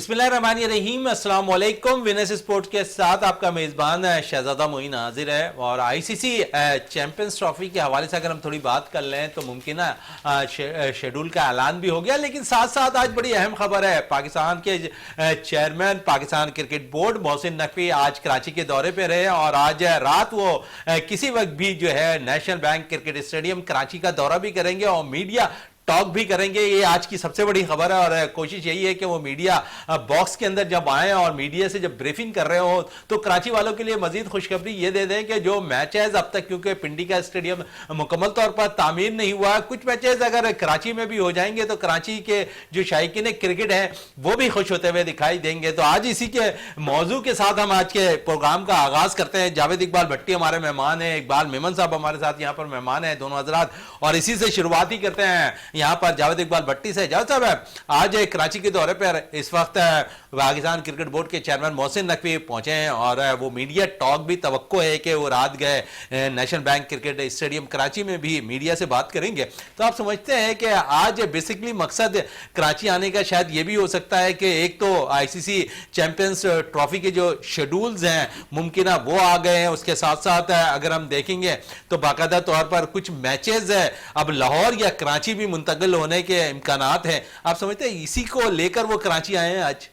बिस्मिल्लाहिर्रहमानिर्रहीम, अस्सलाम वालेकुम। विनर्स स्पोर्ट्स के साथ आपका मेज़बान शहजादा मोइन हाजिर है। और आईसीसी चैंपियंस ट्रॉफी के हवाले से अगर हम थोड़ी बात कर लें तो मुमकिन है शेड्यूल का ऐलान भी हो गया, लेकिन साथ साथ आज बड़ी अहम खबर है। पाकिस्तान के chairman Pakistan cricket board Mohsin Naqvi आज कराची के दौरे पर रहे और आज रात वो किसी वक्त भी जो है national bank cricket stadium Karachi का दौरा भी करेंगे और मीडिया टॉक भी करेंगे। ये आज की सबसे बड़ी खबर है और कोशिश यही है कि वो मीडिया बॉक्स के अंदर जब आए और मीडिया से जब ब्रीफिंग कर रहे हो तो कराची वालों के लिए मजीद खुशखबरी ये दे दें कि जो मैचेस अब तक, क्योंकि पिंडी का स्टेडियम मुकम्मल तौर पर तामीर नहीं हुआ, कुछ मैचेस अगर कराची में भी हो जाएंगे तो कराची के जो शायकीन क्रिकेट है वो भी खुश होते हुए दिखाई देंगे। तो आज इसी के मौजू के साथ हम आज के प्रोग्राम का आगाज करते हैं। जावेद इकबाल भट्टी हमारे मेहमान है, इकबाल मेमन साहब हमारे साथ यहाँ पर मेहमान है, दोनों हजरात, और इसी से शुरुआत ही करते हैं यहाँ पर जावेद इकबाल भट्टी से। जावेद साहब, आज कराची के दौरे पर इस वक्त पाकिस्तान क्रिकेट बोर्ड के चेयरमैन मोहसिन नकवी पहुंचे हैं और वो मीडिया टॉक भी तवक्को है कि वो रात गए national bank cricket stadium Karachi में भी मीडिया से बात करेंगे। तो आप समझते हैं कि आज बेसिकली मकसद कराची आने का शायद ये भी हो सकता है कि एक तो आईसीसी चैंपियंस ट्रॉफी के जो शेड्यूल्स हैं मुमकिन है वो आ गए हैं, उसके साथ साथ अगर हम देखेंगे तो बाकायदा तौर पर कुछ मैचेस अब लाहौर या कराची भी मुंतकिल होने के इम्कानात हैं। आप समझते हैं इसी को लेकर वो कराची आए हैं आज?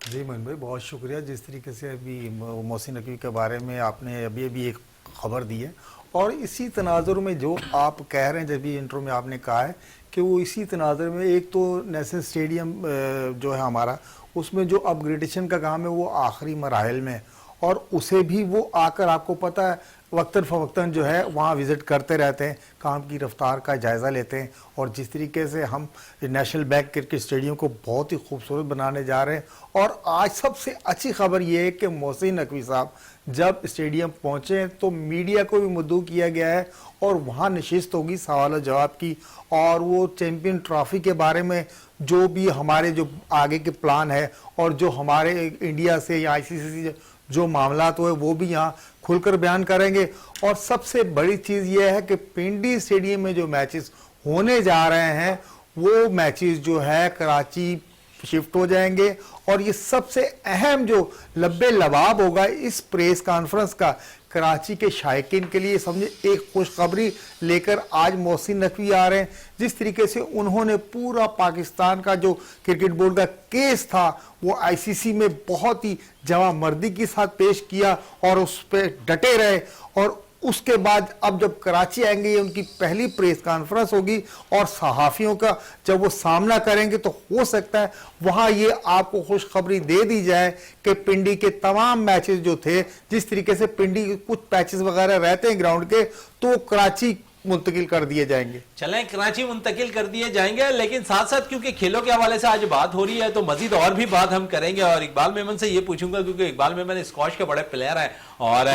जी मोइन भाई, बहुत शुक्रिया। जिस तरीके से अभी मोहसिन नकवी के बारे में आपने अभी एक खबर दी है और इसी तनाजुर में जो आप कह रहे हैं, जब भी इंट्रो में आपने कहा है कि वो इसी तनाजुर में एक तो नेशनल स्टेडियम जो है हमारा, उसमें जो अपग्रेडेशन का काम है वो आखिरी मराहल में, और उसे भी वो आकर आपको पता है वक्तन फ़वक्तन जो है वहाँ विज़िट करते रहते हैं, काम की रफ्तार का जायज़ा लेते हैं। और जिस तरीके से हम नेशनल बैंक क्रिकेट स्टेडियम को बहुत ही खूबसूरत बनाने जा रहे हैं। और आज सबसे अच्छी खबर ये है कि मोहसिन नकवी साहब जब स्टेडियम पहुँचे तो मीडिया को भी मद्दू किया गया है और वहाँ नशिस्त होगी सवाल जवाब की, और वो चैम्पियन ट्रॉफी के बारे में जो भी हमारे जो आगे के प्लान है और जो हमारे इंडिया से या आईसीसी से जो मामला तो है वो भी यहाँ खुलकर बयान करेंगे। और सबसे बड़ी चीज़ ये है कि पिंडी स्टेडियम में जो मैचेस होने जा रहे हैं वो मैचेस जो है कराची शिफ्ट हो जाएंगे। और ये सबसे अहम जो लब्बे लबाब होगा इस प्रेस कॉन्फ्रेंस का कराची के शायकीन के लिए, समझे एक खुशखबरी लेकर आज मोहसिन नकवी आ रहे हैं। जिस तरीके से उन्होंने पूरा पाकिस्तान का जो क्रिकेट बोर्ड का केस था वो आईसीसी में बहुत ही जवामर्दी के साथ पेश किया और उस पर डटे रहे। और उसके बाद अब जब कराची आएंगे ये उनकी पहली प्रेस कॉन्फ्रेंस होगी और सहाफ़ियों का जब वो सामना करेंगे तो हो सकता है वहाँ ये आपको खुशखबरी दे दी जाए कि पिंडी के तमाम मैचेस जो थे, जिस तरीके से पिंडी के कुछ पैचेस वगैरह रहते हैं ग्राउंड के, तो कराची मुंतकिल कर दिए जाएंगे। चलें, कराची मुंतकिल कर दिए जाएंगे, लेकिन साथ साथ क्योंकि खेलों के हवाले से आज बात हो रही है तो मजीद और भी बात हम करेंगे। और इकबाल मेमन से ये पूछूंगा क्योंकि इकबाल मेमन स्कॉश के बड़े प्लेयर हैं और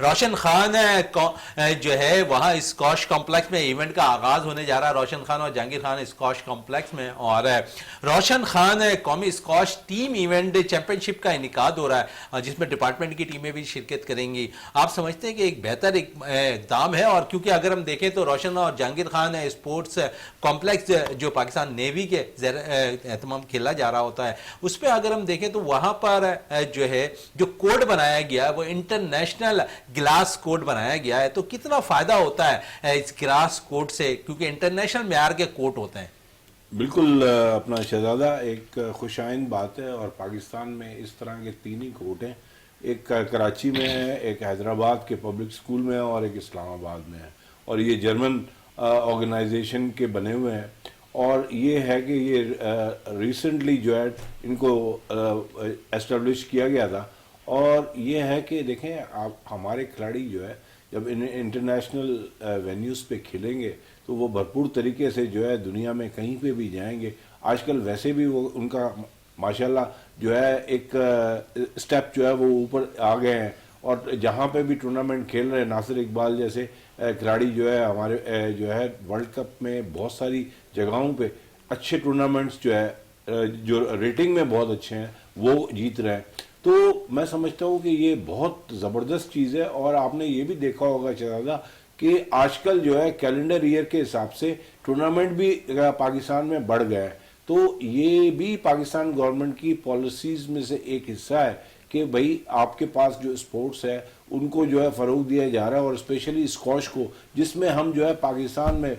रोशन खान जो है वहाँ स्कॉश कॉम्प्लेक्स में इवेंट का आगाज होने जा रहा है, रोशन खान और जहांगीर खान स्कॉश कॉम्प्लेक्स में। और रोशन खान कौमी स्कॉश टीम इवेंट चैंपियनशिप का इनेकाद हो रहा है जिसमें डिपार्टमेंट की टीमें भी शिरकत करेंगी। आप समझते हैं कि एक बेहतर इक़दाम है? और क्योंकि अगर हम देखें तो रोशन और जहांगीर खान स्पोर्ट्स कॉम्प्लेक्स जो पाकिस्तान नेवी के एहतमाम खेला जा रहा होता है उस पर अगर हम देखें तो वहाँ पर जो है जो कोड बनाया गया है वो इंटरनेशनल ग्लास कोड बनाया गया है। तो कितना फ़ायदा होता है इस ग्लास कोड से, क्योंकि इंटरनेशनल मेयार के कोड होते हैं? बिल्कुल अपना शहजादा, एक खुशाइन बात है। और पाकिस्तान में इस तरह के 3 ही कोर्ट हैं, एक कराची में है, एक हैदराबाद के पब्लिक स्कूल में है और एक इस्लामाबाद में है। और ये जर्मन ऑर्गेनाइजेशन के बने हुए हैं। और ये है कि ये रिसेंटली जो है इनको एस्टेब्लिश किया गया था। और ये है कि देखें आप, हमारे खिलाड़ी जो है जब इंटरनेशनल वेन्यूज़ पे खेलेंगे तो वो भरपूर तरीके से जो है दुनिया में कहीं पे भी जाएंगे। आजकल वैसे भी वो उनका माशाल्लाह जो है एक स्टेप जो है वो ऊपर आ गए हैं। और जहाँ पे भी टूर्नामेंट खेल रहे हैं, नासिर इकबाल जैसे खिलाड़ी जो है हमारे जो है वर्ल्ड कप में बहुत सारी जगहों पे अच्छे टूर्नामेंट्स जो है जो रेटिंग में बहुत अच्छे हैं वो जीत रहे हैं। तो मैं समझता हूँ कि ये बहुत ज़बरदस्त चीज़ है। और आपने ये भी देखा होगा शहजादा कि आजकल जो है कैलेंडर ईयर के हिसाब से टूर्नामेंट भी पाकिस्तान में बढ़ गए हैं। तो ये भी पाकिस्तान गवर्नमेंट की पॉलिसीज़ में से एक हिस्सा है कि भाई आपके पास जो स्पोर्ट्स है उनको जो है फ़रोग दिया जा रहा है, और स्पेशली स्क्वॉश को, जिसमें हम जो है पाकिस्तान में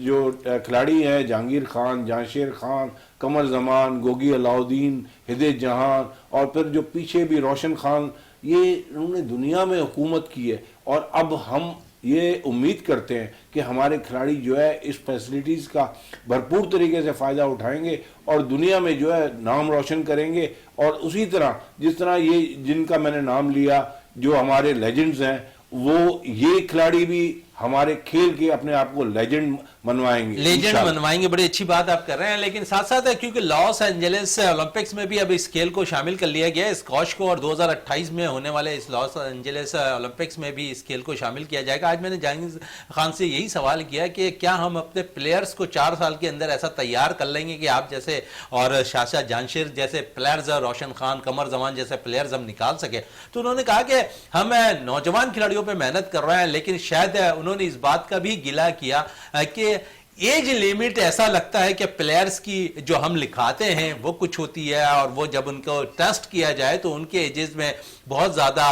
जो खिलाड़ी हैं जहांगीर खान, जहांशेर खान, कमर जमान, गोगी अलाउद्दीन, हिदायत जहान, और फिर जो पीछे भी रोशन खान, ये उन्होंने दुनिया में हुकूमत की है। और अब हम ये उम्मीद करते हैं कि हमारे खिलाड़ी जो है इस फैसिलिटीज़ का भरपूर तरीके से फ़ायदा उठाएंगे और दुनिया में जो है नाम रोशन करेंगे। और उसी तरह जिस तरह ये जिनका मैंने नाम लिया जो हमारे लेजेंड्स हैं, वो ये खिलाड़ी भी हमारे खेल के अपने आप को लेजेंड मनवाएंगे, लेजेंड मनवाएंगे। बड़ी अच्छी बात आप कर रहे हैं, लेकिन साथ साथ है क्योंकि लॉस एंजलिस ओलंपिक्स में भी अब इस खेल को शामिल कर लिया गया है, स्क्वॉश को, और 2028 में होने वाले इस लॉस एंजलिस ओलंपिक्स में भी इस खेल को शामिल किया जाएगा। आज मैंने जहांगीर खान से यही सवाल किया कि क्या हम अपने प्लेयर्स को 4 साल के अंदर ऐसा तैयार कर लेंगे कि आप जैसे और शाहशाह जानशेर जैसे प्लेयर्स, रोशन खान, कमर जमान जैसे प्लेयर्स हम निकाल सके। तो उन्होंने कहा कि हम नौजवान खिलाड़ियों पर मेहनत कर रहे हैं, लेकिन शायद उन्होंने इस बात का भी गिला किया कि एज लिमिट ऐसा लगता है कि प्लेयर्स की जो हम लिखाते हैं वो कुछ होती है, और वो जब उनको टेस्ट किया जाए तो उनके एजेस में बहुत ज़्यादा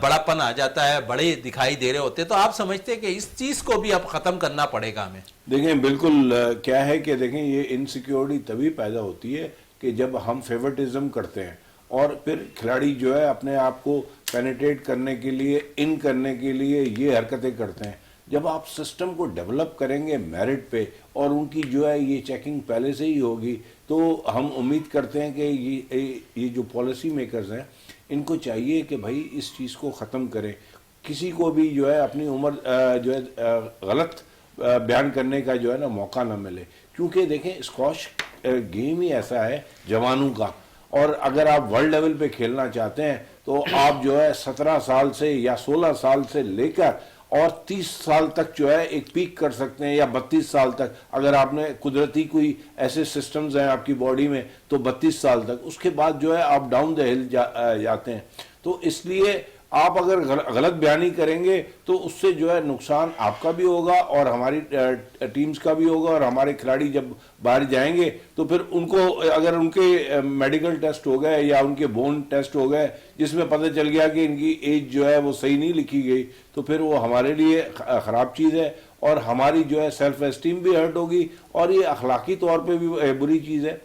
बड़ापन आ जाता है, बड़े दिखाई दे रहे होते हैं। तो आप समझते हैं कि इस चीज़ को भी अब ख़त्म करना पड़ेगा हमें? देखें, बिल्कुल क्या है कि देखें, ये इनसिक्योरिटी तभी पैदा होती है कि जब हम फेवरेटिज्म करते हैं और फिर खिलाड़ी जो है अपने आप को पेनिट्रेट करने के लिए, इन करने के लिए ये हरकतें करते हैं। जब आप सिस्टम को डेवलप करेंगे मेरिट पे और उनकी जो है ये चेकिंग पहले से ही होगी, तो हम उम्मीद करते हैं कि ये जो पॉलिसी मेकर्स हैं इनको चाहिए कि भाई इस चीज़ को ख़त्म करें। किसी को भी जो है अपनी उम्र जो है गलत बयान करने का जो है ना मौका ना मिले, क्योंकि देखें स्क्वॉश गेम ही ऐसा है जवानों का, और अगर आप वर्ल्ड लेवल पे खेलना चाहते हैं तो आप जो है 17 साल से या 16 साल से लेकर और 30 साल तक जो है एक पीक कर सकते हैं, या 32 साल तक अगर आपने कुदरती कोई ऐसे सिस्टम्स हैं आपकी बॉडी में तो 32 साल तक। उसके बाद जो है आप डाउन द हिल जाते हैं। तो इसलिए आप अगर गलत बयानी करेंगे तो उससे जो है नुकसान आपका भी होगा और हमारी टीम्स का भी होगा, और हमारे खिलाड़ी जब बाहर जाएंगे तो फिर उनको अगर उनके मेडिकल टेस्ट हो गए या उनके बोन टेस्ट हो गए जिसमें पता चल गया कि इनकी एज जो है वो सही नहीं लिखी गई, तो फिर वो हमारे लिए ख़राब चीज़ है और हमारी जो है सेल्फ एस्टीम भी हर्ट होगी, और ये अखलाकी तौर पर भी बुरी चीज़ है।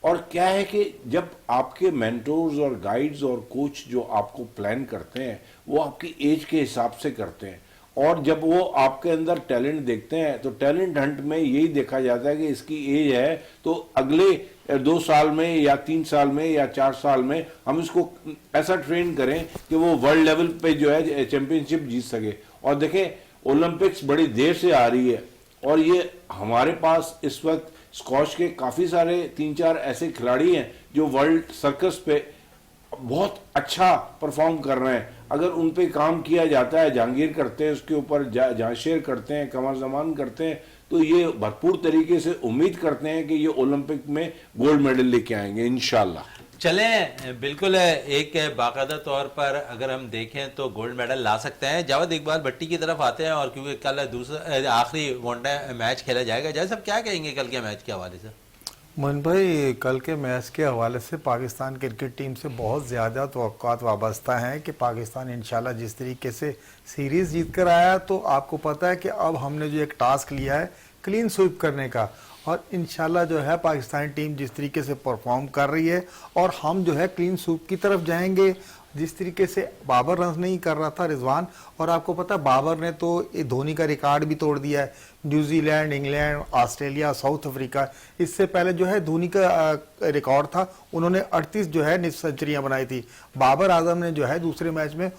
और क्या है कि जब आपके मेंटोर्स और गाइड्स और कोच जो आपको प्लान करते हैं वो आपकी एज के हिसाब से करते हैं, और जब वो आपके अंदर टैलेंट देखते हैं तो टैलेंट हंट में यही देखा जाता है कि इसकी एज है तो अगले 2 साल में या 3 साल में या 4 साल में हम इसको ऐसा ट्रेन करें कि वो वर्ल्ड लेवल पे जो है चैंपियनशिप जीत सके। और देखें, ओलंपिक्स बड़ी देर से आ रही है और ये हमारे पास इस वक्त स्क्वॉश के काफ़ी सारे 3-4 ऐसे खिलाड़ी हैं जो वर्ल्ड सर्कस पे बहुत अच्छा परफॉर्म कर रहे हैं। अगर उन पे काम किया जाता है, जहांगीर करते हैं उसके ऊपर, जहांशेर करते हैं, कमर जमान करते हैं, तो ये भरपूर तरीके से उम्मीद करते हैं कि ये ओलंपिक में गोल्ड मेडल लेके आएंगे इंशाल्लाह। चलें, बिल्कुल एक बाकायदा तौर पर अगर हम देखें तो गोल्ड मेडल ला सकते हैं। जावेद इकबाल भट्टी की तरफ आते हैं, और क्योंकि कल दूसरा आखिरी वनडे मैच खेला जाएगा, जैसे सब क्या कहेंगे कल के मैच के हवाले से? मोहन भाई, कल के मैच के हवाले से पाकिस्तान क्रिकेट टीम से बहुत ज़्यादा तवक्कुआत वाबस्ता हैं कि पाकिस्तान इंशाल्लाह जिस तरीके से सीरीज़ जीत कर आया, तो आपको पता है कि अब हमने जो एक टास्क लिया है क्लीन स्वीप करने का, और इंशाल्लाह जो है पाकिस्तानी टीम जिस तरीके से परफॉर्म कर रही है और हम जो है क्लीन स्वीप की तरफ जाएंगे। जिस तरीके से बाबर रन नहीं कर रहा था रिजवान, और आपको पता है बाबर ने तो धोनी का रिकॉर्ड भी तोड़ दिया है। New Zealand, England, Australia, south Africa, इससे पहले जो है धोनी का रिकॉर्ड था, उन्होंने 38 जो है निस्फ सेंचुरियां बनाई थी। बाबर आजम ने जो है दूसरे मैच में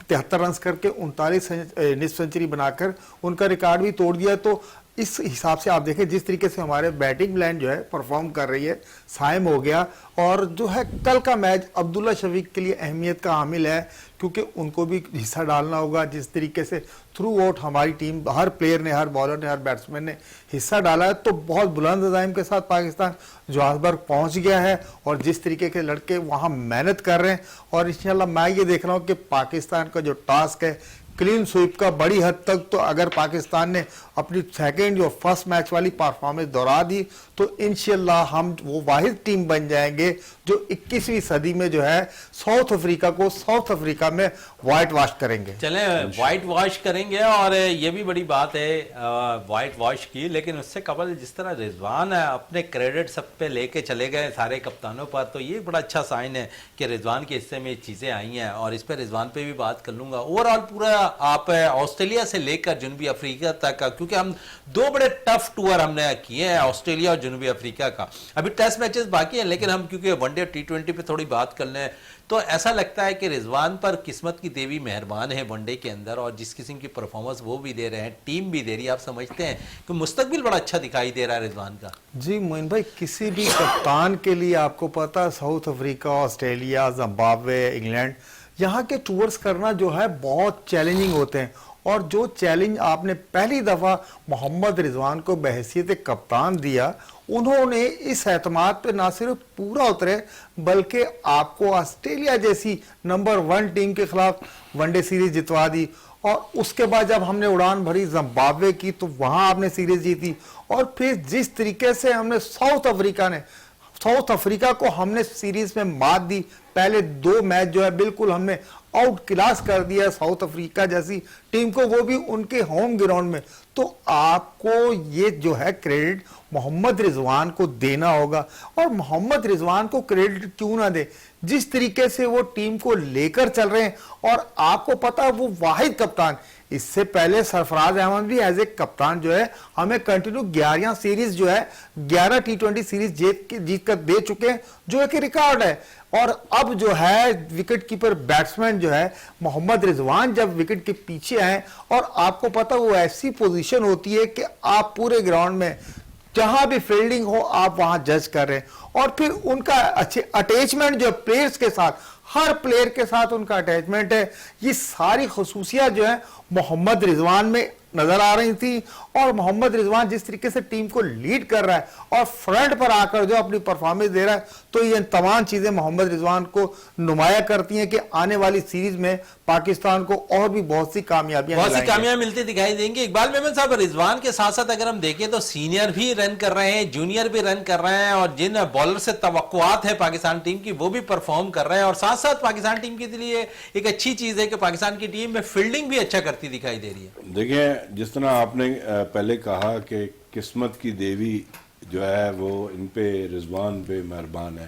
73 रन करके 39 निस्फ सेंचुरी बनाकर उनका रिकॉर्ड भी तोड़ दिया। तो इस हिसाब से आप देखें जिस तरीके से हमारे बैटिंग लाइन जो है परफॉर्म कर रही है, साइम हो गया, और जो है कल का मैच अब्दुल्ला शफीक के लिए अहमियत का हामिल है, क्योंकि उनको भी हिस्सा डालना होगा। जिस तरीके से थ्रू आउट हमारी टीम, हर प्लेयर ने, हर बॉलर ने, हर बैट्समैन ने हिस्सा डाला है, तो बहुत बुलंद अज़ाइम के साथ पाकिस्तान जोहान्सबर्ग पहुंच गया है, और जिस तरीके के लड़के वहां मेहनत कर रहे हैं, और इंशाल्लाह मैं ये देख रहा हूँ कि पाकिस्तान का जो टास्क है क्लीन स्वीप का बड़ी हद तक। तो अगर पाकिस्तान ने अपनी सेकंड और फर्स्ट मैच वाली परफॉर्मेंस दोहरा दी तो इंशाल्लाह हम वो वाहिद टीम बन जाएंगे जो 21वीं सदी में जो है साउथ अफ्रीका को साउथ अफ्रीका में व्हाइट वॉश करेंगे। चलें व्हाइट वॉश करेंगे, और ये भी बड़ी बात है व्हाइट वॉश की, लेकिन उससे कबल जिस तरह रिजवान है अपने क्रेडिट सब पे लेके चले गए सारे कप्तानों पर, तो ये बड़ा अच्छा साइन है कि रिजवान के हिस्से में चीज़ें आई हैं, और इस पर रिजवान पे भी बात कर लूँगा। ओवरऑल पूरा आप ऑस्ट्रेलिया से लेकर जनूबी अफ्रीका तक का, क्योंकि हम 2 बड़े टफ टूर हमने किए हैं ऑस्ट्रेलिया और जनूबी अफ्रीका का, अभी टेस्ट मैचेस बाकी हैं, लेकिन हम क्योंकि वनडे T20 पे थोड़ी बात कर लें तो ऐसा लगता है कि रिजवान पर किस्मत की देवी मेहरबान है वनडे के अंदर, और जिस किस्म की परफॉर्मेंस वो भी दे रहे हैं, टीम भी दे रही है, आप समझते हैं कि मुस्तकबिल बड़ा अच्छा दिखाई दे रहा है रिजवान का। जी मोइन भाई, किसी भी कप्तान के लिए आपको पता है south Africa, Australia, Zimbabwe, England, यहाँ के टूर्स करना जो है बहुत चैलेंजिंग होते हैं, और जो चैलेंज आपने पहली दफ़ा मोहम्मद रिजवान को बहैसियत कप्तान दिया, उन्होंने इस एतमाद पे ना सिर्फ पूरा उतरे बल्कि आपको ऑस्ट्रेलिया जैसी नंबर 1 टीम के खिलाफ वनडे सीरीज जितवा दी, और उसके बाद जब हमने उड़ान भरी जिम्बाब्वे की तो वहां आपने सीरीज जीती, और फिर जिस तरीके से हमने साउथ अफ्रीका को हमने सीरीज में मात दी, पहले 2 मैच जो है बिल्कुल हमने आउट क्लास कर दिया साउथ अफ्रीका जैसी टीम को, वो भी उनके होम ग्राउंड में। तो आपको ये जो है क्रेडिट मोहम्मद रिजवान को देना होगा, और मोहम्मद रिजवान को क्रेडिट क्यों ना दे, जिस तरीके से वो टीम को लेकर चल रहे हैं, और आपको पता है वो वाहिद कप्तान, इससे पहले सरफराज अहमद भी एज ए कप्तान जो है हमें कंटिन्यू 11 सीरीज जो है 11 T20 सीरीज जीत कर दे चुके हैं, जो एक रिकॉर्ड है। और अब जो है विकेट कीपर बैट्समैन जो है मोहम्मद रिजवान जब विकेट के पीछे आए, और आपको पता वो ऐसी पोजीशन होती है कि आप पूरे ग्राउंड में जहां भी फील्डिंग हो आप वहां जज कर रहे हैं, और फिर उनका अच्छे अटैचमेंट जो प्लेयर्स के साथ, हर प्लेयर के साथ उनका अटैचमेंट है, ये सारी खसूसियात जो है मोहम्मद रिजवान में नजर आ रही थी। और मोहम्मद रिजवान जिस तरीके से टीम को लीड कर रहा है और फ्रंट पर आकर जो अपनी परफॉर्मेंस दे रहा है, तो ये तमाम चीजें मोहम्मद रिजवान को नुमाया करती हैं कि आने वाली सीरीज में पाकिस्तान को और भी बहुत सी कामयाबियां मिलती दिखाई देंगी। इकबाल मेमन साहब, रिजवान के साथ साथ अगर हम देखें तो सीनियर भी रन कर रहे हैं, जूनियर भी रन कर रहे हैं, और जिन बॉलर से तवक्कुआत है पाकिस्तान टीम की वो भी परफॉर्म कर रहे हैं, और साथ साथ पाकिस्तान टीम के लिए एक अच्छी चीज है कि पाकिस्तान की टीम में फील्डिंग भी अच्छा करती दिखाई दे रही है। देखिए, जिस तरह आपने पहले कहा कि किस्मत की देवी जो है वो इन पे रिजवान पे मेहरबान है,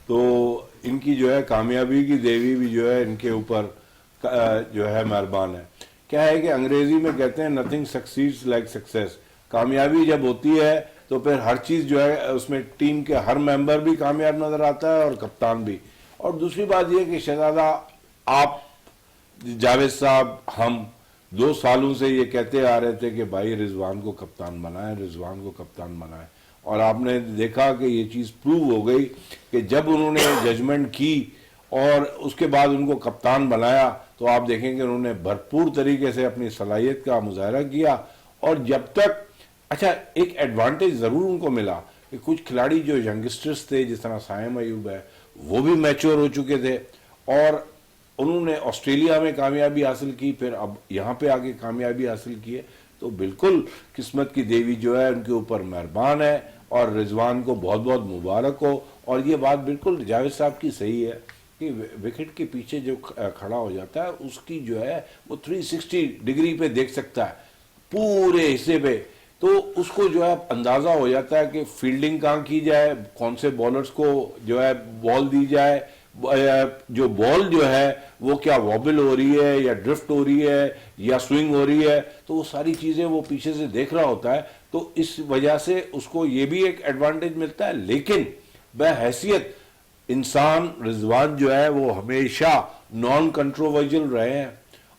तो इनकी जो है कामयाबी की देवी भी जो है इनके ऊपर जो है मेहरबान है। क्या है कि अंग्रेजी में कहते हैं नथिंग सक्सीड्स लाइक सक्सेस। कामयाबी जब होती है तो फिर हर चीज जो है उसमें टीम के हर मेंबर भी कामयाब नजर आता है और कप्तान भी। और दूसरी बात यह कि शहजादा, आप, जावेद साहब, हम 2 सालों से ये कहते आ रहे थे कि भाई रिजवान को कप्तान बनाएं, रिजवान को कप्तान बनाएं, और आपने देखा कि ये चीज़ प्रूव हो गई कि जब उन्होंने जजमेंट की और उसके बाद उनको कप्तान बनाया तो आप देखेंगे उन्होंने भरपूर तरीके से अपनी सलाहियत का मुजाहरा किया। और जब तक अच्छा, एक एडवांटेज ज़रूर उनको मिला कि कुछ खिलाड़ी जो यंगस्टर्स थे, जिस तरह साइम अयूब है, वो भी मैच्योर हो चुके थे, और उन्होंने ऑस्ट्रेलिया में कामयाबी हासिल की, फिर अब यहाँ पे आके कामयाबी हासिल की है। तो बिल्कुल किस्मत की देवी जो है उनके ऊपर मेहरबान है, और रिजवान को बहुत बहुत मुबारक हो। और ये बात बिल्कुल जावेद साहब की सही है कि विकेट के पीछे जो खड़ा हो जाता है उसकी जो है वो 360 डिग्री पे देख सकता है पूरे हिस्से पे, तो उसको जो है अंदाज़ा हो जाता है कि फील्डिंग कहाँ की जाए, कौन से बॉलर्स को जो है बॉल दी जाए, जो बॉल जो है वो क्या वॉबल हो रही है या ड्रिफ्ट हो रही है या स्विंग हो रही है, तो वो सारी चीज़ें वो पीछे से देख रहा होता है। तो इस वजह से उसको ये भी एक एडवांटेज मिलता है। लेकिन बहैसियत इंसान रिजवान जो है वो हमेशा नॉन कंट्रोवर्शियल रहे हैं,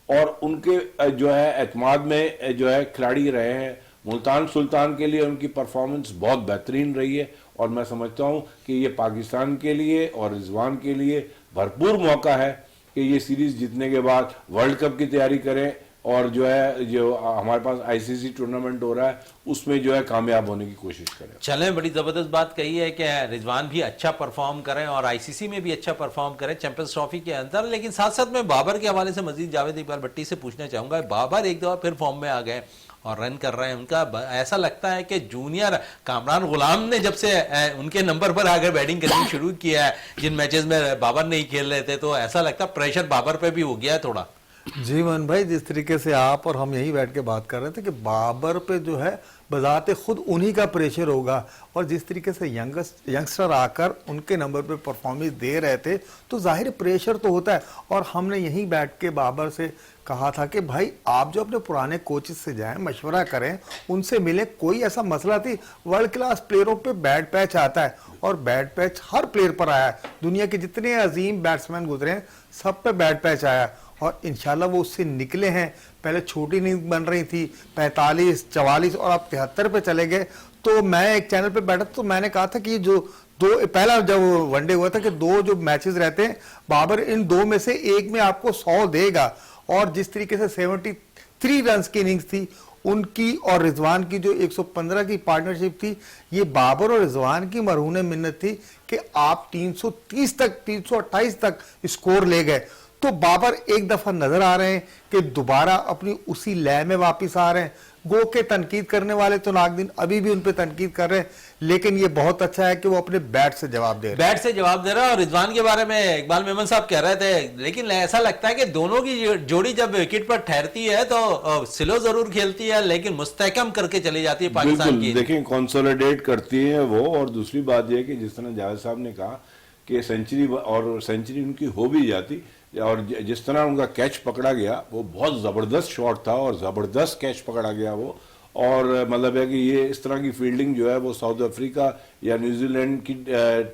और उनके जो है एतमाद में जो है खिलाड़ी रहे हैं। मुल्तान सुल्तान के लिए उनकी परफॉर्मेंस बहुत बेहतरीन रही है, और मैं समझता हूं कि ये पाकिस्तान के लिए और रिजवान के लिए भरपूर मौका है कि ये सीरीज जीतने के बाद वर्ल्ड कप की तैयारी करें और जो है जो हमारे पास आईसीसी टूर्नामेंट हो रहा है उसमें जो है कामयाब होने की कोशिश करें। चलें, बड़ी ज़बरदस्त बात कही है कि रिजवान भी अच्छा परफॉर्म करें और आईसीसी में भी अच्छा परफॉर्म करें चैंपियंस ट्रॉफी के अंदर। लेकिन साथ साथ मैं बाबर के हवाले से मजीद जावेद इकबाल भट्टी से पूछना चाहूँगा, बाबर एक दफ़ा फिर फॉर्म में आ गए और रन कर रहे हैं। उनका ऐसा लगता है कि जूनियर कामरान गुलाम ने जब से उनके नंबर पर आकर बैटिंग करनी शुरू किया है, जिन मैचेस में बाबर नहीं खेल रहे थे, तो ऐसा लगता है प्रेशर बाबर पे भी हो गया है थोड़ा। जी मोहन भाई, जिस तरीके से आप और हम यही बैठ के बात कर रहे थे कि बाबर पे जो है बजाते खुद उन्हीं का प्रेशर होगा, और जिस तरीके से यंगस्टर आकर उनके नंबर पे परफॉर्मेंस दे रहे थे तो जाहिर प्रेशर तो होता है। और हमने यहीं बैठ के बाबर से कहा था कि भाई आप जो अपने पुराने कोचेस से जाएं, मशवरा करें, उनसे मिले, कोई ऐसा मसला थी। वर्ल्ड क्लास प्लेयरों पे बैड पैच आता है और बैड पैच हर प्लेयर पर आया है। दुनिया के जितने अजीम बैट्समैन गुजरे हैं सब पे बैड पैच आया और इंशाल्लाह वो उससे निकले हैं। पहले छोटी इनिंग बन रही थी 45, 44 और अब 73 पे चले गए। तो मैं एक चैनल पे बैठा तो मैंने कहा था कि जो दो पहला जब वनडे हुआ था कि दो जो मैचेस रहते हैं बाबर इन दो में से एक में आपको 100 देगा। और जिस तरीके से 73 रन की इनिंग्स थी उनकी और रिजवान की जो 115 की पार्टनरशिप थी, ये बाबर और रिजवान की मरहून मिन्नत थी कि आप 330 तक 328 तक स्कोर ले गए। तो बाबर एक दफा नजर आ रहे हैं कि दोबारा अपनी उसी लय में वापस आ रहे हैं। गो के तनकीद करने वाले तो नागदिन अभी भी उन पे तनकीद कर रहे हैं, लेकिन ये बहुत अच्छा है कि वो अपने बैट से जवाब दे रहे हैं। बैट से जवाब दे रहा है। और रिजवान के बारे में इकबाल मेमन साहब कह रहे थे, लेकिन ऐसा लगता है कि दोनों की जोड़ी जब विकेट पर ठहरती है तो स्लो जरूर खेलती है लेकिन मुस्तहकम करके चली जाती है पाकिस्तान की। देखें कंसोलिडेट करती है वो। और दूसरी बात यह कि जिस तरह जावेद साहब ने कहा कि सेंचुरी उनकी हो भी जाती, और जिस तरह उनका कैच पकड़ा गया वो बहुत ज़बरदस्त शॉट था और ज़बरदस्त कैच पकड़ा गया वो। और मतलब है कि ये इस तरह की फील्डिंग जो है वो साउथ अफ्रीका या न्यूजीलैंड की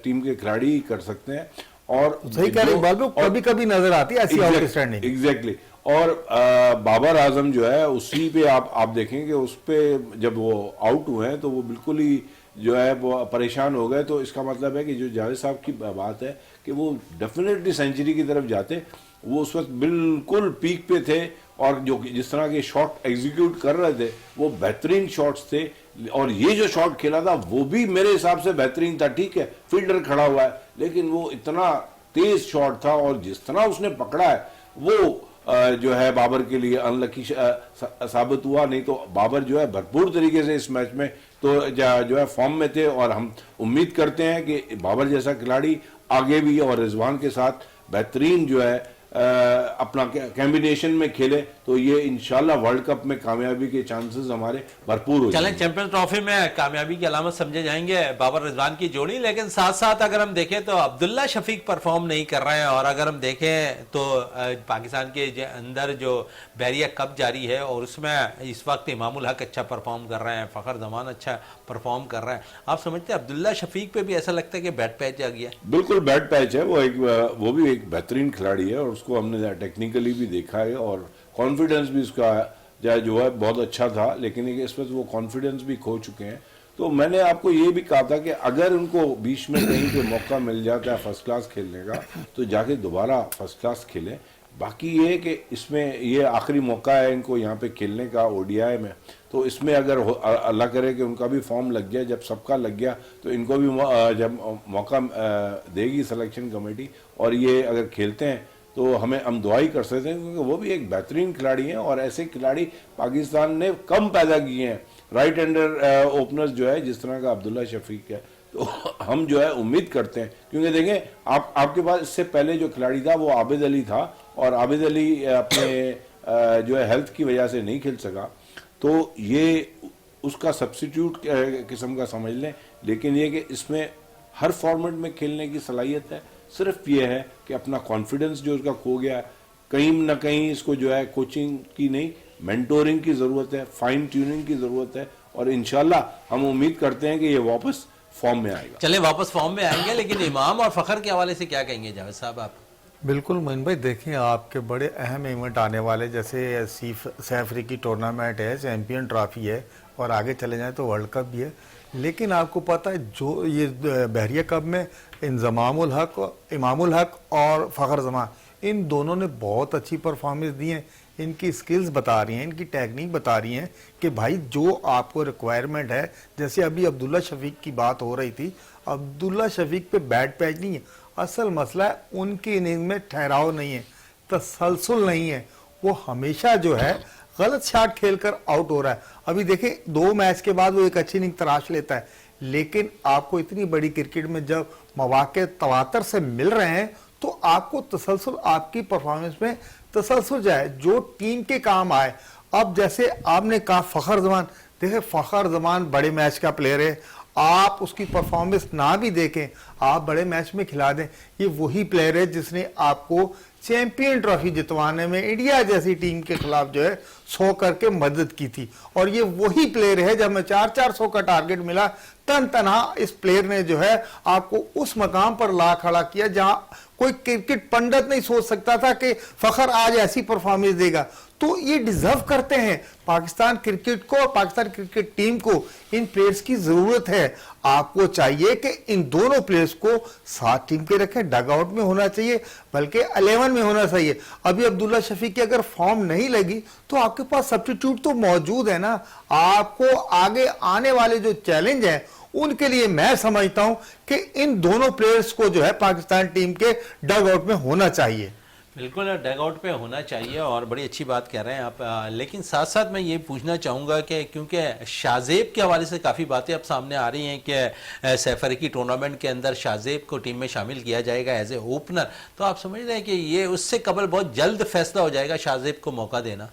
टीम के खिलाड़ी ही कर सकते हैं। और सही कह रहे हैं, कभी कभी नजर आती है ऐसी आउटस्टैंडिंग। एग्जैक्टली। और बाबर आजम जो है उसी पे आप देखेंगे, उस पे जब वो आउट हुए हैं तो वो बिल्कुल ही जो है वो परेशान हो गए। तो इसका मतलब है कि जो जावेद साहब की बात है कि वो डेफिनेटली सेंचुरी की तरफ जाते, वो उस वक्त बिल्कुल पीक पे थे और जो जिस तरह के शॉट एग्जीक्यूट कर रहे थे वो बेहतरीन शॉट्स थे। और ये जो शॉट खेला था वो भी मेरे हिसाब से बेहतरीन था। ठीक है फील्डर खड़ा हुआ है लेकिन वो इतना तेज शॉट था और जिस तरह उसने पकड़ा है वो जो है बाबर के लिए अनलकी साबित हुआ। नहीं तो बाबर जो है भरपूर तरीके से इस मैच में तो जो है फॉर्म में थे और हम उम्मीद करते हैं कि बाबर जैसा खिलाड़ी आगे भी और रिजवान के साथ बेहतरीन जो है अपना कॉम्बिनेशन में खेले तो ये इंशाल्लाह वर्ल्ड कप में कामयाबी के चांसेस हमारे भरपूर हो चलें, चैंपियंस ट्रॉफी में कामयाबी की अलामत समझे जाएंगे बाबर रिजवान की जोड़ी। लेकिन साथ साथ अगर हम देखें तो अब्दुल्ला शफीक परफॉर्म नहीं कर रहे हैं। और अगर हम देखें तो पाकिस्तान के अंदर जो बैरिया कप जारी है और उसमें इस वक्त इमामुल हक अच्छा परफॉर्म कर रहे हैं, फ़खर जमान अच्छा परफॉर्म कर रहे हैं। आप समझते हैं अब्दुल्ला शफीक पे भी ऐसा लगता है कि बैड पैच आ गया? बिल्कुल बैड पैच है। वो भी एक बेहतरीन खिलाड़ी है और उसको हमने टेक्निकली भी देखा है और कॉन्फिडेंस भी उसका जो है बहुत अच्छा था। लेकिन इस वक्त वो कॉन्फिडेंस भी खो चुके हैं। तो मैंने आपको ये भी कहा था कि अगर उनको बीच में कहीं पे मौका मिल जाता है फर्स्ट क्लास खेलने का तो जाके दोबारा फर्स्ट क्लास खेलें। बाकी ये कि इसमें ये आखिरी मौका है इनको यहाँ पे खेलने का ओडीआई में। तो इसमें अगर अल्लाह करे कि उनका भी फॉर्म लग गया, जब सबका लग गया तो इनको भी जब मौका देगी सिलेक्शन कमेटी और ये अगर खेलते हैं तो हम दुआ ही कर सकते हैं क्योंकि वो भी एक बेहतरीन खिलाड़ी हैं और ऐसे खिलाड़ी पाकिस्तान ने कम पैदा किए हैं। राइट हैंडर ओपनर्स जो है जिस तरह का अब्दुल्ला शफीक है तो हम जो है उम्मीद करते हैं क्योंकि देखें आपके पास इससे पहले जो खिलाड़ी था वो आबिद अली था और आबिद अली अपने जो है हेल्थ की वजह से नहीं खेल सका तो ये उसका सब्सिट्यूट किस्म का समझ लें। लेकिन ये कि इसमें हर फॉर्मेट में खेलने की सलाहियत है। सिर्फ ये है कि अपना कॉन्फिडेंस जो उसका खो गया है, कहीं ना कहीं इसको जो है कोचिंग की नहीं मेंटोरिंग की ज़रूरत है, फाइन ट्यूनिंग की ज़रूरत है और इंशाल्लाह हम उम्मीद करते हैं कि ये वापस फॉर्म में आएगा। चले वापस फॉर्म में आएंगे। लेकिन इमाम और फ़खर के हवाले से क्या कहेंगे जावेद साहब आप? बिल्कुल मोइन भाई, देखिए आपके बड़े अहम इवेंट आने वाले जैसे सैफ अफ्रीकी टूर्नामेंट है, चैंपियन ट्रॉफी है और आगे चले जाएं तो वर्ल्ड कप भी है। लेकिन आपको पता है जो ये बहरिया कप में इमामुल हक और फ़खर जमान इन दोनों ने बहुत अच्छी परफॉर्मेंस दी है। इनकी स्किल्स बता रही हैं, इनकी टेक्निक बता रही हैं कि भाई जो आपको रिक्वायरमेंट है, जैसे अभी अब्दुल्ला शफीक की बात हो रही थी, अब्दुल्ला शफीक पे बैड पैच नहीं है, असल मसला है उनकी इनिंग में ठहराव नहीं है, तसलसल नहीं है, वो हमेशा जो है गलत शॉट खेलकर आउट हो रहा है। अभी देखें 2 मैच के बाद वो एक अच्छी इनिंग तराश लेता है, लेकिन आपको इतनी बड़ी क्रिकेट में जब मौके तवातर से मिल रहे हैं तो आपको तसलसल, आपकी परफॉर्मेंस में तसलसल जाए जो टीम के काम आए। अब जैसे आपने कहा फखर जमान, देखे फखर जमान बड़े मैच का प्लेयर है, आप उसकी परफॉर्मेंस ना भी देखें, आप बड़े मैच में खिला दें, ये वही प्लेयर है जिसने आपको चैंपियन ट्रॉफी जितवाने में इंडिया जैसी टीम के खिलाफ जो है 100 करके मदद की थी। और ये वही प्लेयर है जब मैं 400 का टारगेट मिला, तन तनहा इस प्लेयर ने जो है आपको उस मकाम पर ला खड़ा किया जहां कोई क्रिकेट पंडित नहीं सोच सकता था कि फखर आज ऐसी परफॉर्मेंस देगा। तो ये डिजर्व करते हैं, पाकिस्तान क्रिकेट को, पाकिस्तान क्रिकेट टीम को इन प्लेयर्स की जरूरत है। आपको चाहिए कि इन दोनों प्लेयर्स को साथ टीम के रखें, डग आउट में होना चाहिए, बल्कि 11 में होना चाहिए। अभी अब्दुल्ला शफीक की अगर फॉर्म नहीं लगी तो आपके पास सब्स्टिट्यूट तो मौजूद है ना। आपको आगे आने वाले जो चैलेंज है उनके लिए मैं समझता हूं कि इन दोनों प्लेयर्स को जो है पाकिस्तान टीम के डग आउट में होना चाहिए। बिल्कुल डग आउट पे होना चाहिए और बड़ी अच्छी बात कह रहे हैं आप। लेकिन साथ साथ मैं ये पूछना चाहूँगा कि क्योंकि शाहजेब के हवाले से काफ़ी बातें अब सामने आ रही हैं कि सैफ अफ्रीकी टूर्नामेंट के अंदर शाहजेब को टीम में शामिल किया जाएगा एज ए ओपनर, तो आप समझ रहे हैं कि ये उससे कबल बहुत जल्द फैसला हो जाएगा शाहजेब को मौका देना?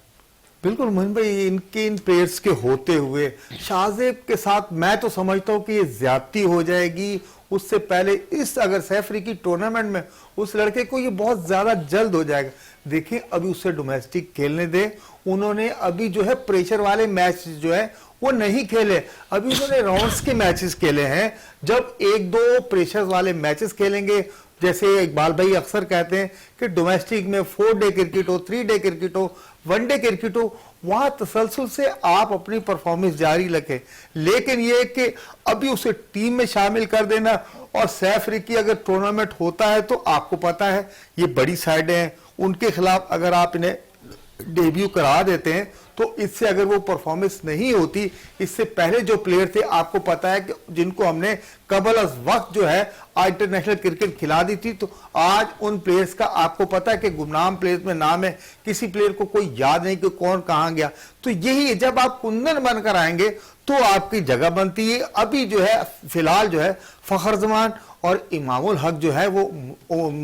बिल्कुल मोहन भाई, इनके इन प्लेयर्स के होते हुए शाहजेब के साथ मैं तो समझता हूं कि ये ज्यादती हो जाएगी। उससे पहले इस अगर सैफ अफ्रीकी टूर्नामेंट में उस लड़के को ये बहुत ज्यादा जल्द हो जाएगा। देखिए अभी उससे डोमेस्टिक खेलने दे, उन्होंने अभी जो है प्रेशर वाले मैच जो है वो नहीं खेले, अभी उन्होंने राउंड्स के मैचेस खेले हैं। जब 1-2 प्रेशर वाले मैचेस खेलेंगे, जैसे इकबाल भाई अक्सर कहते हैं कि डोमेस्टिक में 4 डे क्रिकेट हो, 3 डे क्रिकेट हो, 1 डे क्रिकेट हो, वहां तसलसल से आप अपनी परफॉर्मेंस जारी रखें। लेकिन ये कि अभी उसे टीम में शामिल कर देना, और सैफ अफ्रीकी अगर टूर्नामेंट होता है तो आपको पता है ये बड़ी साइडें हैं, उनके खिलाफ अगर आप इन्हें डेब्यू करा देते हैं तो इससे अगर वो परफॉर्मेंस नहीं होती, इससे पहले जो प्लेयर थे आपको पता है कि जिनको हमने कबल अज वक्त जो है इंटरनेशनल क्रिकेट खिला दी थी, तो आज उन प्लेयर्स का आपको पता है कि गुमनाम प्लेयर्स में नाम है, किसी प्लेयर को कोई याद नहीं कि कौन कहां गया। तो यही है, जब आप कुंदन बनकर आएंगे तो आपकी जगह बनती है। अभी जो है फिलहाल जो है फखर जमान और इमामुल हक जो है वो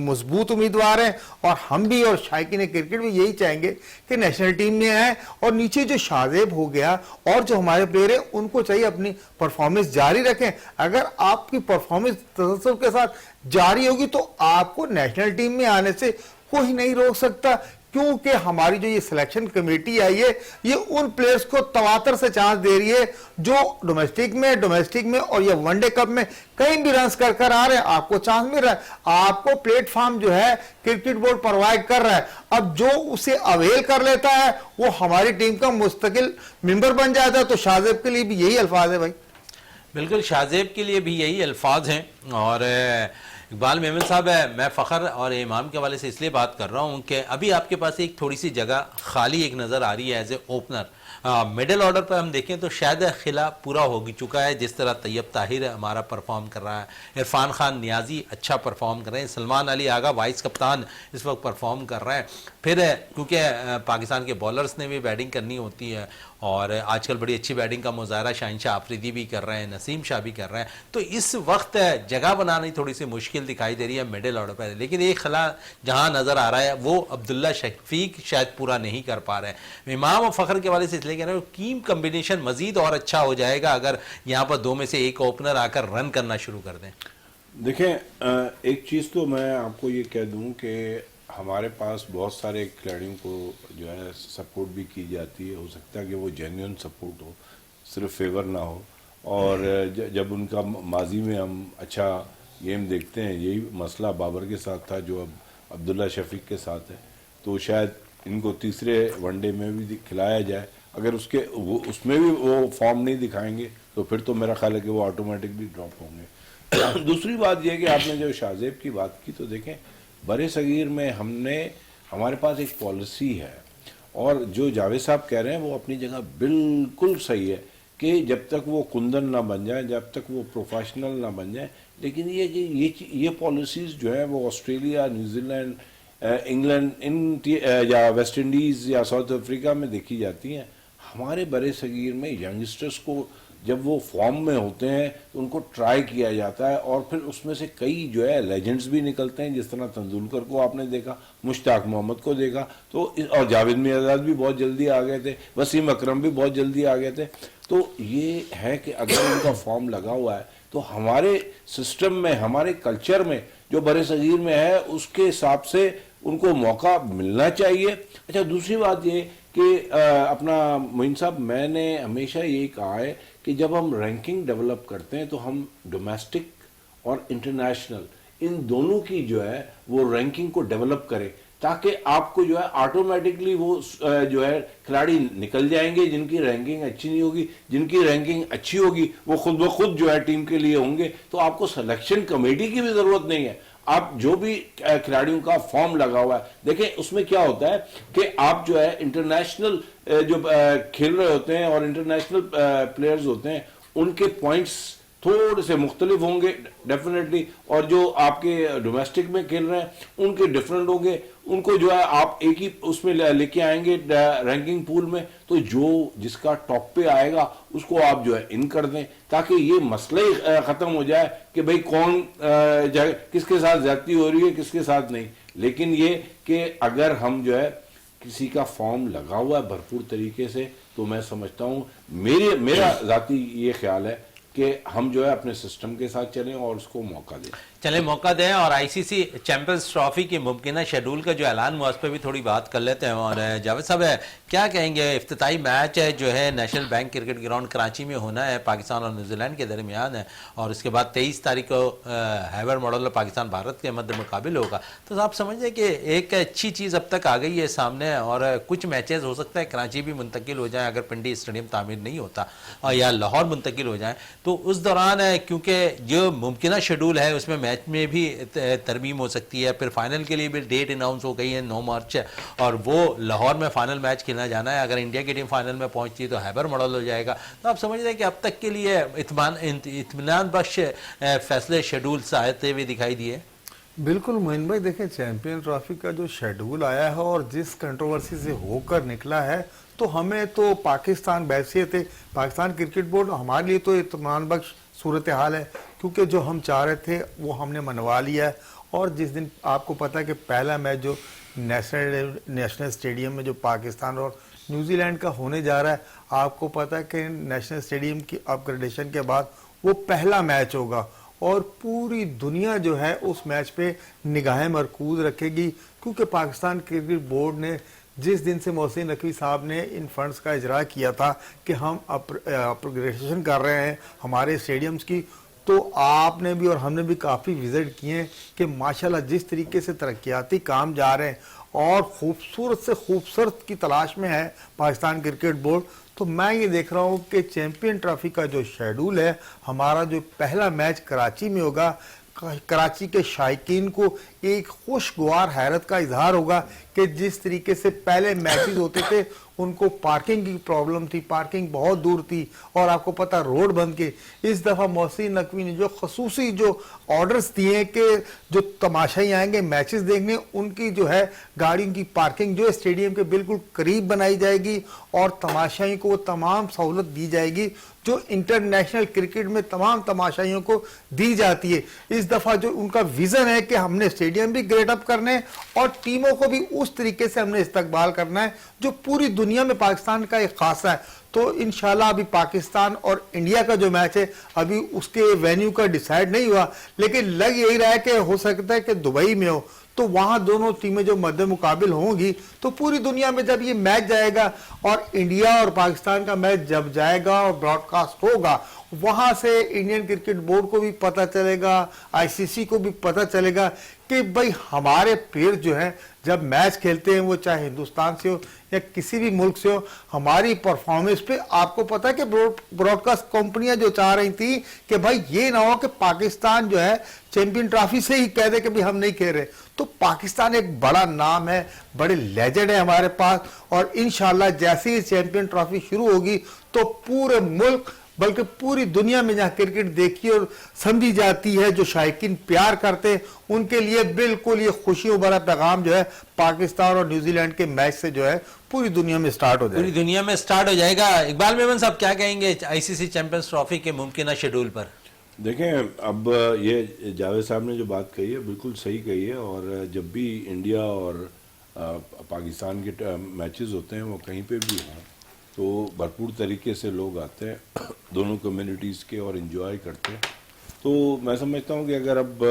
मजबूत उम्मीदवार हैं, और हम भी और शायकीन क्रिकेट भी यही चाहेंगे कि नेशनल टीम में आए। और नीचे जो शाहजेब हो गया और जो हमारे प्लेयर हैं उनको चाहिए अपनी परफॉर्मेंस जारी रखें। अगर आपकी परफॉर्मेंस तसल्सल के साथ जारी होगी तो आपको नेशनल टीम में आने से कोई नहीं रोक सकता, क्योंकि हमारी जो ये सिलेक्शन कमेटी आई है ये उन प्लेयर्स को तवातर से चांस दे रही है जो डोमेस्टिक में और ये वनडे कप में कहीं भी रन कर आ रहे हैं, आपको चांस मिल रहा है। आपको प्लेटफॉर्म जो है क्रिकेट बोर्ड प्रोवाइड कर रहा है। अब जो उसे अवेल कर लेता है वो हमारी टीम का मुस्तकिल मेंबर बन जाता है। तो शाहजेब के लिए भी यही अल्फाज है भाई। बिल्कुल शाहजेब के लिए भी यही अल्फाज हैं। और इकबाल मेमन साहब है, मैं फ़खर और इमाम के हवाले से इसलिए बात कर रहा हूँ कि अभी आपके पास एक थोड़ी सी जगह खाली एक नज़र आ रही है as a opener. Middle order पर हम देखें तो शायद खिला पूरा हो चुका है, जिस तरह तैयब ताहिर हमारा परफॉर्म कर रहा है, इरफान खान नियाजी अच्छा परफॉर्म कर रहे हैं, सलमान अली आगा वाइस कप्तान इस वक्त परफॉर्म कर रहा है। फिर क्योंकि पाकिस्तान के बॉलर्स ने भी बैटिंग करनी होती है और आजकल बड़ी अच्छी बैटिंग का मुजाहरा शाहीन शाह आफरीदी भी कर रहे हैं, नसीम शाह भी कर रहे हैं, तो इस वक्त जगह बनानी थोड़ी सी मुश्किल दिखाई दे रही है मिडिल ऑर्डर पर। लेकिन एक खिला जहाँ नज़र आ रहा है वो अब्दुल्ला शफीक शायद पूरा नहीं कर पा रहे हैं। इमाम और फ़खर के वाले से इसलिए कह रहे हैं टीम कम्बिनेशन मजीद और अच्छा हो जाएगा अगर यहाँ पर 2 में से एक ओपनर आकर रन करना शुरू कर दें। देखें, एक चीज़ तो मैं आपको ये कह दूँ कि हमारे पास बहुत सारे खिलाड़ियों को जो है सपोर्ट भी की जाती है। हो सकता है कि वो जेन्युइन सपोर्ट हो, सिर्फ फेवर ना हो। और जब उनका माजी में हम अच्छा गेम देखते हैं, यही मसला बाबर के साथ था जो अब अब्दुल्ला शफीक के साथ है, तो शायद इनको तीसरे वनडे में भी खिलाया जाए। अगर उसमें भी वो फॉर्म नहीं दिखाएंगे तो फिर तो मेरा ख्याल है कि वो ऑटोमेटिकली ड्रॉप होंगे। दूसरी बात यह है कि आपने जो शाहजेब की बात की, तो देखें बड़े सगीर में हमारे पास एक पॉलिसी है, और जो जावेद साहब कह रहे हैं वो अपनी जगह बिल्कुल सही है कि जब तक वो कुंदन ना बन जाए, जब तक वो प्रोफेशनल ना बन जाए। लेकिन ये पॉलिसीज़ जो है वो ऑस्ट्रेलिया, न्यूजीलैंड, इंग्लैंड या वेस्ट इंडीज़ या साउथ अफ्रीका में देखी जाती हैं। हमारे बड़े सगीर में यंगस्टर्स को जब वो फॉर्म में होते हैं तो उनको ट्राई किया जाता है, और फिर उसमें से कई जो है लेजेंड्स भी निकलते हैं, जिस तरह तेंदुलकर को आपने देखा, मुश्ताक मोहम्मद को देखा, तो और जावेद मियाँदाद भी बहुत जल्दी आ गए थे, वसीम अकरम भी बहुत जल्दी आ गए थे। तो ये है कि अगर उनका फॉर्म लगा हुआ है तो हमारे सिस्टम में, हमारे कल्चर में जो बड़े सगीर में है उसके हिसाब से उनको मौका मिलना चाहिए। अच्छा, दूसरी बात ये कि अपना मोइन साहब, मैंने हमेशा यही कहा है कि जब हम रैंकिंग डेवलप करते हैं तो हम डोमेस्टिक और इंटरनेशनल इन दोनों की जो है वो रैंकिंग को डेवलप करें, ताकि आपको जो है ऑटोमेटिकली वो जो है खिलाड़ी निकल जाएंगे जिनकी रैंकिंग अच्छी नहीं होगी। जिनकी रैंकिंग अच्छी होगी वो खुद ब खुद जो है टीम के लिए होंगे, तो आपको सिलेक्शन कमेटी की भी ज़रूरत नहीं है। आप जो भी खिलाड़ियों का फॉर्म लगा हुआ है, देखें उसमें क्या होता है कि आप जो है इंटरनेशनल जो खेल रहे होते हैं और इंटरनेशनल प्लेयर्स होते हैं उनके पॉइंट्स थोड़े से मुख्तलिफ होंगे डेफिनेटली, और जो आपके डोमेस्टिक में खेल रहे हैं उनके डिफरेंट होंगे। उनको जो है आप एक ही उसमें लेके आएंगे रैंकिंग पूल में, तो जो जिसका टॉप पे आएगा उसको आप जो है इन कर दें, ताकि ये मसला ही ख़त्म हो जाए कि भाई कौन किसके साथ ज्यादती हो रही है, किसके साथ नहीं। लेकिन ये कि अगर हम जो है किसी का फॉर्म लगा हुआ है भरपूर तरीके से, तो मैं समझता हूँ, मेरा ज़ाती ये ख्याल है कि हम जो है अपने सिस्टम के साथ चलें और उसको मौका दें। चले मौका दें, और आईसीसी चैंपियंस ट्रॉफी की मुमकिन शेड्यूल का जो ऐलान हुआ उस पर भी थोड़ी बात कर लेते हैं। और जावेद साहब क्या कहेंगे, इफ्तिताई मैच है जो है national bank cricket ground Karachi में होना है, पाकिस्तान और न्यूजीलैंड के दरमियान है, और उसके बाद 23 तारीख को हैवर मॉडल में पाकिस्तान भारत के मध्य मुकाबिल होगा। तो आप समझें कि एक अच्छी चीज़ अब तक आ गई है सामने, और कुछ मैचेस हो सकता है कराची भी मुंतकिल हो जाए अगर पिंडी स्टेडियम तामीर नहीं होता, और या लाहौर मुंतकिल हो जाए, तो उस दौरान क्योंकि जो मुमकिन शेड्यूल है उसमें मैच में भी तरमीम हो सकती है। फिर फाइनल के लिए भी डेट अनाउंस हो गई है 9 मार्च, और वो लाहौर में फाइनल मैच खेलना जाना है। अगर इंडिया की टीम फाइनल में पहुंचती है तो हैबर मॉडल हो जाएगा। तो आप समझ रहे हैं कि अब तक के लिए इत्मीनान बख्श फैसले शेड्यूल से आते हुए दिखाई दिए। बिल्कुल मोइन भाई, देखें चैंपियन ट्रॉफी का जो शेड्यूल आया है और जिस कंट्रोवर्सी से होकर निकला है, तो हमें तो पाकिस्तान बैसियत है, पाकिस्तान क्रिकेट बोर्ड हमारे लिए तो इत्मीनान बख्श सूरत हाल है, क्योंकि जो हम चाह रहे थे वो हमने मनवा लिया है। और जिस दिन आपको पता है कि पहला मैच जो नेशनल स्टेडियम में जो पाकिस्तान और न्यूजीलैंड का होने जा रहा है, आपको पता है कि नेशनल स्टेडियम की अपग्रेडेशन के बाद वो पहला मैच होगा, और पूरी दुनिया जो है उस मैच पे निगाहें मरकूज रखेगी, क्योंकि पाकिस्तान क्रिकेट बोर्ड ने जिस दिन से मोहसिन नकवी साहब ने इन फंड्स का इजरा किया था कि हम अपग्रेडेशन कर रहे हैं हमारे स्टेडियम्स की, तो आपने भी और हमने भी काफ़ी विजिट किए हैं कि माशाल्लाह जिस तरीके से तरक्याती काम जा रहे हैं और खूबसूरत से खूबसूरत की तलाश में है पाकिस्तान क्रिकेट बोर्ड। तो मैं ये देख रहा हूँ कि चैंपियन ट्रॉफी का जो शेड्यूल है, हमारा जो पहला मैच कराची में होगा, कराची के शायकीन को एक खुशगवार हैरत का इजहार होगा कि जिस तरीके से पहले मैचेस होते थे उनको पार्किंग की प्रॉब्लम थी, पार्किंग बहुत दूर थी, और आपको पता रोड बंद के। इस दफ़ा मोहसिन नकवी ने जो खसूसी जो ऑर्डर्स दिए कि जो तमाशाई आएंगे मैचेस देखने, उनकी जो है गाड़ियों की पार्किंग जो स्टेडियम के बिल्कुल करीब बनाई जाएगी, और तमाशाई को तमाम सहूलत दी जाएगी जो इंटरनेशनल क्रिकेट में तमाम तमाशाइयों को दी जाती है। इस दफ़ा जो उनका विज़न है कि हमने स्टेडियम भी ग्रेड अप करने और टीमों को भी उस तरीके से हमने इस्तकबाल करना है जो पूरी दुनिया में पाकिस्तान का एक खासा है। तो इंशाल्लाह अभी पाकिस्तान और इंडिया का जो मैच है अभी उसके वेन्यू का डिसाइड नहीं हुआ, लेकिन लग यही रहा है कि हो सकता है कि दुबई में हो, तो वहां दोनों टीमें जो मध्य मुकाबिल होंगी, तो पूरी दुनिया में जब ये मैच जाएगा और इंडिया और पाकिस्तान का मैच जब जाएगा और ब्रॉडकास्ट होगा, वहां से इंडियन क्रिकेट बोर्ड को भी पता चलेगा, आईसीसी को भी पता चलेगा कि भाई हमारे प्लेयर जो हैं जब मैच खेलते हैं वो चाहे हिंदुस्तान से हो या किसी भी मुल्क से हो, हमारी परफॉर्मेंस पे आपको पता है कि ब्रॉडकास्ट कंपनियां जो चाह रही थी कि भाई ये ना हो कि पाकिस्तान जो है चैंपियन ट्रॉफी से ही कह दे कि भाई हम नहीं खेल रहे। तो पाकिस्तान एक बड़ा नाम है, बड़े लेजेंड है हमारे पास, और इंशाल्लाह जैसे ही चैंपियन ट्रॉफी शुरू होगी तो पूरे मुल्क बल्कि पूरी दुनिया में जहां क्रिकेट देखी और समझी जाती है, जो शायकीन प्यार करते हैं, उनके लिए बिल्कुल ये खुशियों भरा पैगाम जो है पाकिस्तान और न्यूजीलैंड के मैच से जो है पूरी दुनिया में स्टार्ट हो जाएगा। पूरी दुनिया में स्टार्ट हो जाएगा। इकबाल मेमन साहब क्या कहेंगे आईसीसी चैंपियंस ट्रॉफी के मुमकिन शेड्यूल पर? देखें, अब ये जावेद साहब ने जो बात कही है बिल्कुल सही कही है, और जब भी इंडिया और पाकिस्तान के मैचेस होते हैं वो कहीं पे भी हों तो भरपूर तरीके से लोग आते हैं दोनों कम्युनिटीज़ के और इन्जॉय करते हैं। तो मैं समझता हूँ कि अगर अब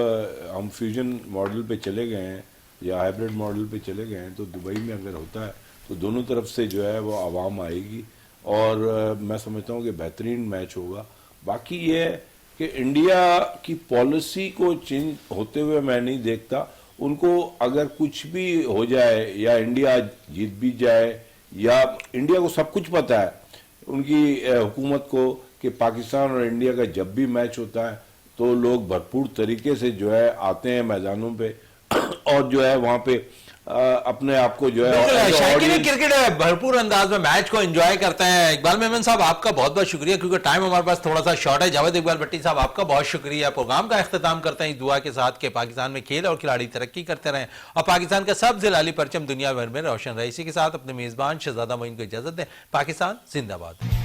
हम फ्यूजन मॉडल पे चले गए हैं या हाइब्रिड मॉडल पे चले गए हैं तो दुबई में अगर होता है तो दोनों तरफ से जो है वो आवाम आएगी और मैं समझता हूँ कि बेहतरीन मैच होगा। बाकी ये है कि इंडिया की पॉलिसी को चेंज होते हुए मैं नहीं देखता। उनको अगर कुछ भी हो जाए या इंडिया जीत भी जाए, या इंडिया को सब कुछ पता है उनकी हुकूमत को कि पाकिस्तान और इंडिया का जब भी मैच होता है तो लोग भरपूर तरीके से जो है आते हैं मैदानों पे और जो है वहाँ पे अपने आप को जो है शायकीन क्रिकेट भरपूर अंदाज में मैच को एंजॉय करते हैं। इकबाल मेमन साहब आपका बहुत बहुत शुक्रिया, क्योंकि टाइम हमारे पास थोड़ा सा शॉर्ट है। जावेद इकबाल भट्टी साहब आपका बहुत शुक्रिया। प्रोग्राम का इख्तिताम करते हैं इस दुआ के साथ कि पाकिस्तान में खेल और खिलाड़ी तरक्की करते रहें और पाकिस्तान का सबसे लाली परचम दुनिया भर में रोशन रहे। इसी के साथ अपने मेजबान शहजादा मोइन को इजाजत दें। पाकिस्तान जिंदाबाद।